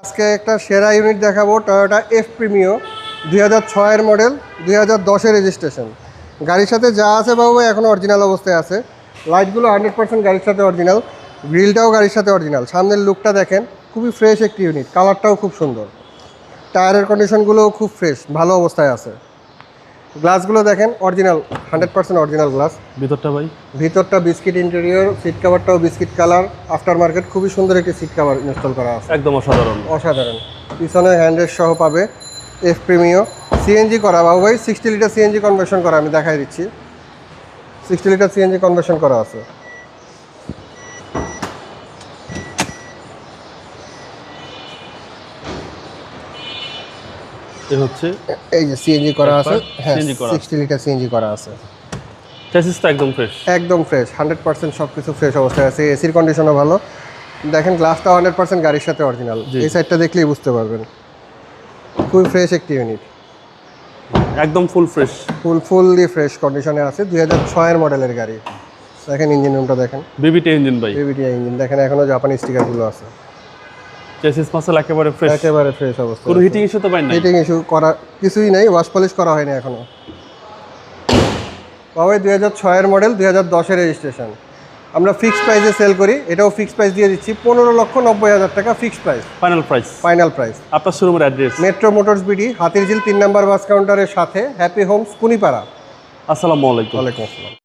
আজকে একটা সেরা ইউনিট দেখাবো, টয়োটা এফ প্রিমিও 2006 এর মডেল, 2010 রেজিস্ট্রেশন। গাড়ির সাথে যা আছে বাবু এখনও অরিজিনাল অবস্থায় আছে। লাইটগুলো 100% গাড়ির সাথে অরিজিনাল, গ্রিলটাও গাড়ির সাথে অরিজিনাল। সামনের লুকটা দেখেন, খুবই ফ্রেশ একটি ইউনিট, কালারটাও খুব সুন্দর। টায়ারের কন্ডিশনগুলোও খুব ফ্রেশ, ভালো অবস্থায় আছে। গ্লাসগুলো দেখেন অরিজিনাল, 100% অরিজিনাল গ্লাস। ভিতরটা বিস্কিট ইন্টেরিয়র, সিট কাভারটাও বিস্কিট কালার, আফটার মার্কেট খুবই সুন্দর একটি সিট কাভার ইনস্টল করা আছে, একদম অসাধারণ। পিছনে হ্যান্ডরেস্ট সহ পাবে। এফ প্রিমিও সিএনজি করা বাবু ভাই, 60 লিটার সিএনজি কনভার্সন করা, আমি দেখাই দিচ্ছি। 60 লিটার সিএনজি কনভার্সন করা আছে। এই যে সিএনজি করা আছে, হ্যাঁ 60 লিটার সিএনজি করা আছে। চ্যাসিসটা একদম ফ্রেশ, একদম ফ্রেশ, 100% সব কিছু ফ্রেশ অবস্থায় আছে। এসির কন্ডিশনও ভালো। দেখেন গ্লাসটা 100% গাড়ির সাথে অরিজিনাল, এই সাইডটা দেখলেই বুঝতে পারবেন। খুবই ফ্রেশ একটি ইউনিট, একদম ফুললি ফ্রেশ কন্ডিশনে আছে। 2006 এর মডেলের গাড়ি। দেখেন ইঞ্জিন রুমটা দেখেন, বিবিটি ইঞ্জিন ভাই, বিবিটি ইঞ্জিন দেখেন, এখনো জাপানি স্টিকারগুলো আছে। চ্যাসিস মাসল একেবারে ফ্রেশ অবস্থা। কোনো হিটিং ইস্যু তো পাই না? হিটিং ইস্যু করা কিছুই নাই, ওয়াশ পলিশ করা হয়নি এখনো। বাবাই 2006 এর মডেল, 2010 এর রেজিস্ট্রেশন। আমরা ফিক্সড প্রাইসে সেল করি, এটাও ফিক্সড প্রাইস দিয়ে দিচ্ছি, 15,90,000 টাকা ফিক্সড প্রাইস, ফাইনাল প্রাইস। আপনার শোরুমের address? Metro motors BD, Hatirjheel 3 নম্বর বাস কাউন্টারের সাথে, হ্যাপি হোমস, কুনিপাড়া। আসসালামু আলাইকুম। ওয়ালাইকুম আসসালাম।